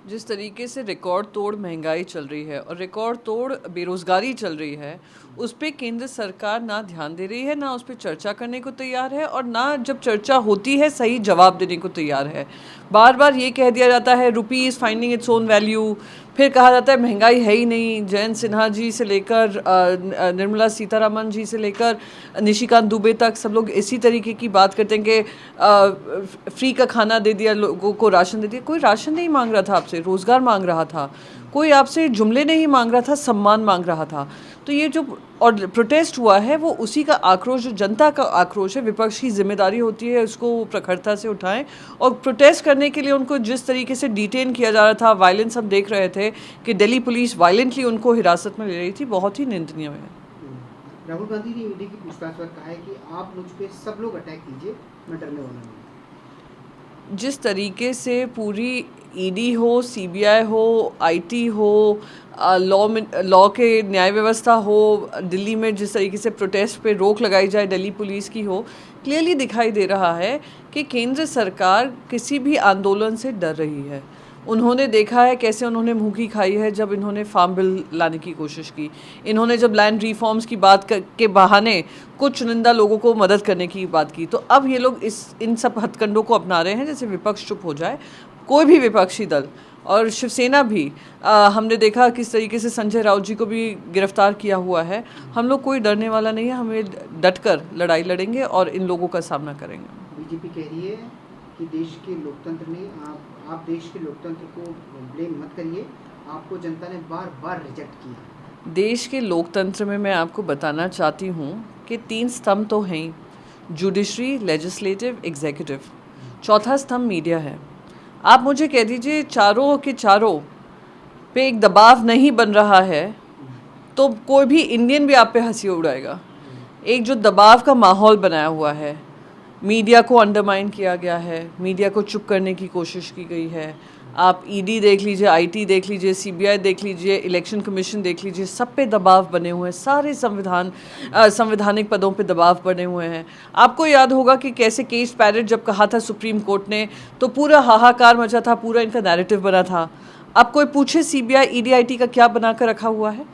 जिस तरीके से रिकॉर्ड तोड़ महंगाई चल रही है और रिकॉर्ड तोड़ बेरोज़गारी चल रही है, उस पे केंद्र सरकार ना ध्यान दे रही है, ना उस पे चर्चा करने को तैयार है और ना जब चर्चा होती है सही जवाब देने को तैयार है। बार बार ये कह दिया जाता है रुपी is finding its own value, फिर कहा जाता है महंगाई है ही नहीं। जयंत सिन्हा जी से लेकर निर्मला सीतारमण जी से लेकर निशिकांत दुबे तक सब लोग इसी तरीके की बात करते हैं कि फ्री का खाना दे दिया, लोगों को राशन दे दिया। कोई राशन नहीं मांग रहा था आपसे, रोज़गार मांग रहा था। कोई आपसे जुमले नहीं मांग रहा था, सम्मान मांग रहा था। तो ये जो और प्रोटेस्ट हुआ है वो उसी का आक्रोश, जो जनता का आक्रोश है। विपक्ष की जिम्मेदारी होती है उसको प्रखरता से उठाएं और प्रोटेस्ट करने के लिए उनको जिस तरीके से डिटेन किया जा रहा था, वायलेंस हम देख रहे थे कि दिल्ली पुलिस वायलेंटली उनको हिरासत में ले रही थी, बहुत ही निंदनीय है। राहुल गांधी ने ईडी की पूछताछ पर कहा है कि आप मुझ पे सब लोग अटैक कीजिए, मैं डरने वाला नहीं। जिस तरीके से पूरी ईडी हो, सीबीआई हो, आईटी हो, लॉ के न्याय व्यवस्था हो, दिल्ली में जिस तरीके से प्रोटेस्ट पे रोक लगाई जाए दिल्ली पुलिस की हो, क्लियरली दिखाई दे रहा है कि केंद्र सरकार किसी भी आंदोलन से डर रही है। उन्होंने देखा है कैसे उन्होंने मुँह की खाई है जब इन्होंने फार्म बिल लाने की कोशिश की। इन्होंने जब लैंड रिफॉर्म्स की बात के बहाने कुछ चुनिंदा लोगों को मदद करने की बात की। तो अब ये लोग इन सब हथकंडों को अपना रहे हैं जैसे विपक्ष चुप हो जाए। कोई भी विपक्षी दल और शिवसेना भी, हमने देखा किस तरीके से संजय राउत जी को भी गिरफ्तार किया हुआ है। हम लोग कोई डरने वाला नहीं है, हमें डटकर लड़ाई लड़ेंगे और इन लोगों का सामना करेंगे। बीजेपी कह रही है कि देश के लोकतंत्र ने आप देश के लोकतंत्र को ब्लेम मत करिए, आपको जनता ने बार बार रिजेक्ट किया। देश के लोकतंत्र में मैं आपको बताना चाहती हूँ कि 3 स्तंभ तो हैं, जुडिशरी, लेजिस्लेटिव, एग्जीक्यूटिव। चौथा स्तंभ मीडिया है। आप मुझे कह दीजिए चारों के चारों पे एक दबाव नहीं बन रहा है तो कोई भी इंडियन भी आप पे हंसी उड़ाएगा। एक जो दबाव का माहौल बनाया हुआ है, मीडिया को अंडरमाइन किया गया है, मीडिया को चुप करने की कोशिश की गई है। आप ईडी देख लीजिए, आईटी देख लीजिए, सीबीआई देख लीजिए, इलेक्शन कमीशन देख लीजिए, सब पे दबाव बने हुए हैं। सारे संवैधानिक पदों पे दबाव बने हुए हैं। आपको याद होगा कि कैसे केस पैरेट जब कहा था सुप्रीम कोर्ट ने तो पूरा हाहाकार मचा था, पूरा इनका नैरेटिव बना था। अब कोई पूछे सीबीआई, ईडी, आईटी का क्या बना कर रखा हुआ है?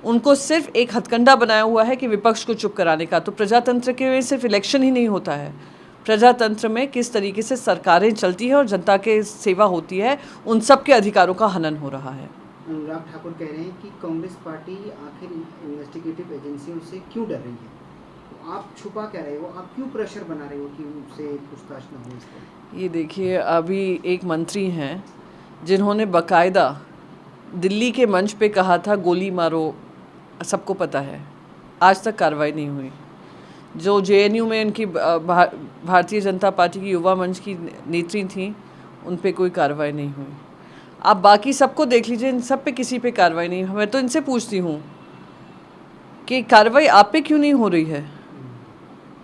उनको सिर्फ एक हथकंडा बनाया हुआ है कि विपक्ष को चुप कराने का। तो प्रजातंत्र के सिर्फ इलेक्शन ही नहीं होता है, प्रजातंत्र में किस तरीके से सरकारें चलती हैं और जनता के सेवा होती है, उन सब के अधिकारों का हनन हो रहा है। अनुराग ठाकुर कह रहे हैं कि कांग्रेस पार्टी आखिर इन्वेस्टिगेटिव एजेंसियों से क्यों डर रही है? तो आप छुपा क्या रहे हो, आप क्यों प्रेशर बना रहे हो कि उनसे पूछताछ न हो इस पर? ये देखिए, अभी एक मंत्री हैं जिन्होंने बाकायदा दिल्ली के मंच पे कहा था गोली मारो, सबको पता है, आज तक कार्रवाई नहीं हुई। जो जेएनयू में इनकी भारतीय जनता पार्टी की युवा मंच की नेत्री थी, उन पे कोई कार्रवाई नहीं हुई। आप बाकी सबको देख लीजिए, इन सब पे किसी पे कार्रवाई नहीं। मैं तो इनसे पूछती हूँ कि कार्रवाई आप पे क्यों नहीं हो रही है,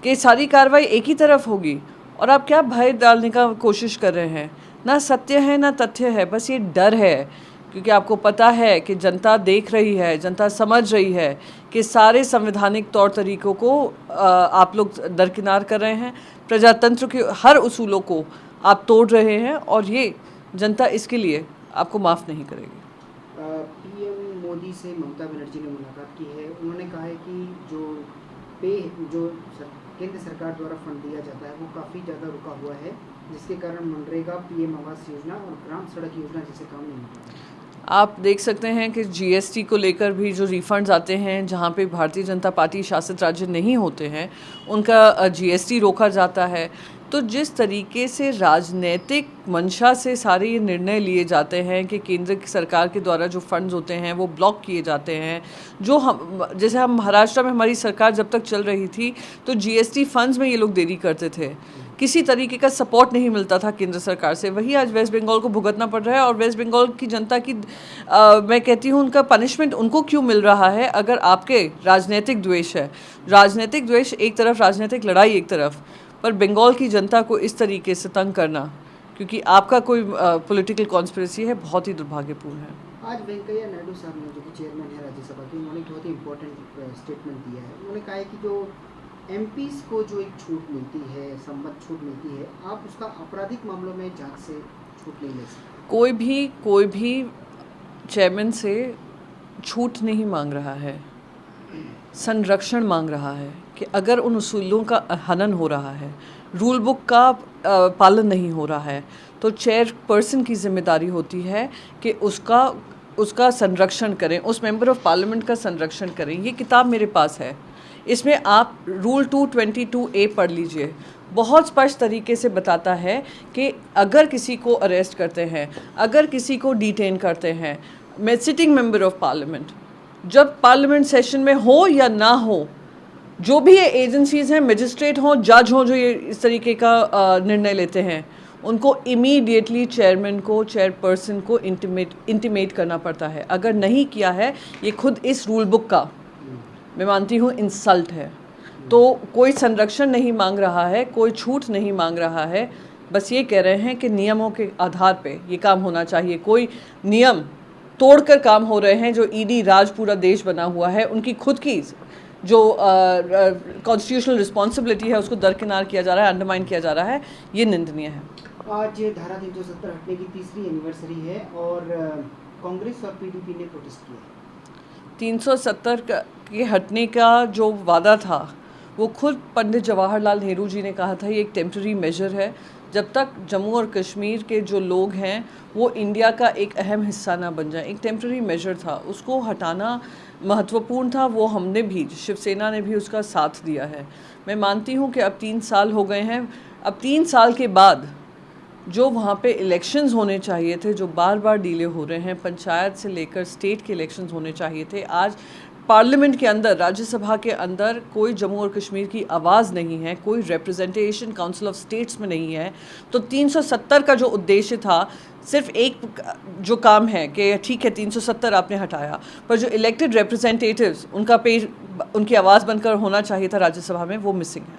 कि सारी कार्रवाई एक ही तरफ होगी और आप क्या भय डालने का कोशिश कर रहे हैं? ना सत्य है ना तथ्य है, बस ये डर है, क्योंकि आपको पता है कि जनता देख रही है, जनता समझ रही है कि सारे संवैधानिक तौर तरीक़ों को आप लोग दरकिनार कर रहे हैं, प्रजातंत्र के हर उसूलों को आप तोड़ रहे हैं और ये जनता इसके लिए आपको माफ़ नहीं करेगी। पीएम मोदी से ममता बनर्जी ने मुलाकात की है। उन्होंने कहा है कि जो केंद्र सरकार द्वारा फंड दिया जाता है वो काफ़ी ज़्यादा रुका हुआ है, जिसके कारण मनरेगा, पीएम आवास योजना और ग्राम सड़क योजना जैसे काम नहीं होता। आप देख सकते हैं कि जीएसटी को लेकर भी जो रिफंड्स आते हैं, जहाँ पे भारतीय जनता पार्टी शासित राज्य नहीं होते हैं, उनका जीएसटी रोका जाता है। तो जिस तरीके से राजनीतिक मंशा से सारे ये निर्णय लिए जाते हैं कि केंद्र की सरकार के द्वारा जो फंड्स होते हैं वो ब्लॉक किए जाते हैं, जो हम जैसे हम महाराष्ट्र में हमारी सरकार जब तक चल रही थी तो जीएसटी फंड्स में ये लोग देरी करते थे, किसी तरीके का सपोर्ट नहीं मिलता था केंद्र सरकार से। वही आज वेस्ट बंगाल को भुगतना पड़ रहा है और वेस्ट बंगाल की जनता की मैं कहती हूँ उनका पनिशमेंट उनको क्यों मिल रहा है? अगर आपके राजनीतिक द्वेष है, राजनीतिक द्वेष एक तरफ, राजनीतिक लड़ाई एक तरफ, पर बंगाल की जनता को इस तरीके से तंग करना क्योंकि आपका कोई पॉलिटिकल कॉन्स्पिरेसी है, बहुत ही दुर्भाग्यपूर्ण है। आज वेंकैया नायडू साहब ने, जो कि चेयरमैन है राज्यसभा के, उन्होंने बहुत ही इंपॉर्टेंट स्टेटमेंट दिया है। उन्होंने कहा है कि जो एमपीज़ को जो एक छूट मिलती है, संबद्ध छूट मिलती है, आप उसका आपराधिक मामलों में जांच से छूट नहीं ले सकते। कोई भी चेयरमैन से छूट नहीं मांग रहा है, संरक्षण मांग रहा है कि अगर उन उसूलों का हनन हो रहा है, रूल बुक का पालन नहीं हो रहा है, तो चेयरपर्सन की जिम्मेदारी होती है कि उसका संरक्षण करें, उस मेंबर ऑफ पार्लियामेंट का संरक्षण करें। ये किताब मेरे पास है, इसमें आप रूल 222A पढ़ लीजिए। बहुत स्पष्ट तरीके से बताता है कि अगर किसी को अरेस्ट करते हैं, अगर किसी को डिटेन करते हैं, सिटिंग मेंबर ऑफ पार्लियामेंट, जब पार्लियामेंट सेशन में हो या ना हो, जो भी ये एजेंसीज़ हैं, मजिस्ट्रेट हों, जज हों, जो ये इस तरीके का निर्णय लेते हैं, उनको इमीडिएटली चेयरमैन को, चेयरपर्सन को इंटीमेट करना पड़ता है। अगर नहीं किया है, ये खुद इस रूल बुक का, मैं मानती हूँ, इंसल्ट है। तो कोई संरक्षण नहीं मांग रहा है, कोई छूट नहीं मांग रहा है, बस ये कह रहे हैं कि नियमों के आधार पे ये काम होना चाहिए। कोई नियम तोड़कर काम हो रहे हैं, जो ईडी राज पूरा देश बना हुआ है, उनकी खुद की जो कॉन्स्टिट्यूशनल रिस्पॉन्सिबिलिटी है उसको दरकिनार किया जा रहा है, अंडरमाइन किया जा रहा है। ये निंदनीय है। आज धारा 370 हटने की तीसरी एनिवर्सरी है और कांग्रेस और पीडीपी ने प्रोटेस्ट किया। 370 के हटने का जो वादा था वो खुद पंडित जवाहरलाल नेहरू जी ने कहा था, ये एक टेम्पररी मेजर है। जब तक जम्मू और कश्मीर के जो लोग हैं वो इंडिया का एक अहम हिस्सा ना बन जाए, एक टेम्पररी मेजर था, उसको हटाना महत्वपूर्ण था। वो हमने भी, शिवसेना ने भी उसका साथ दिया है। मैं मानती हूँ कि अब 3 साल हो गए हैं, अब 3 साल के बाद जो वहाँ पे इलेक्शंस होने चाहिए थे, जो बार बार डिले हो रहे हैं, पंचायत से लेकर स्टेट के इलेक्शंस होने चाहिए थे। आज पार्लियामेंट के अंदर, राज्यसभा के अंदर कोई जम्मू और कश्मीर की आवाज़ नहीं है, कोई रिप्रेजेंटेशन काउंसिल ऑफ स्टेट्स में नहीं है। तो 370 का जो उद्देश्य था, सिर्फ एक जो काम है कि ठीक है 370 आपने हटाया, पर जो इलेक्टेड रिप्रेजेंटेटिव्स, उनका पेज, उनकी आवाज़ बनकर होना चाहिए था राज्यसभा में, वो मिसिंग है।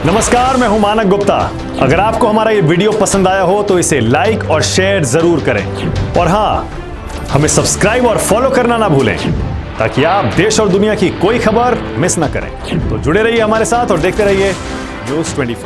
नमस्कार, मैं हूं मानक गुप्ता। अगर आपको हमारा ये वीडियो पसंद आया हो तो इसे लाइक और शेयर जरूर करें, और हाँ, हमें सब्सक्राइब और फॉलो करना ना भूलें, ताकि आप देश और दुनिया की कोई खबर मिस ना करें। तो जुड़े रहिए हमारे साथ और देखते रहिए News 24।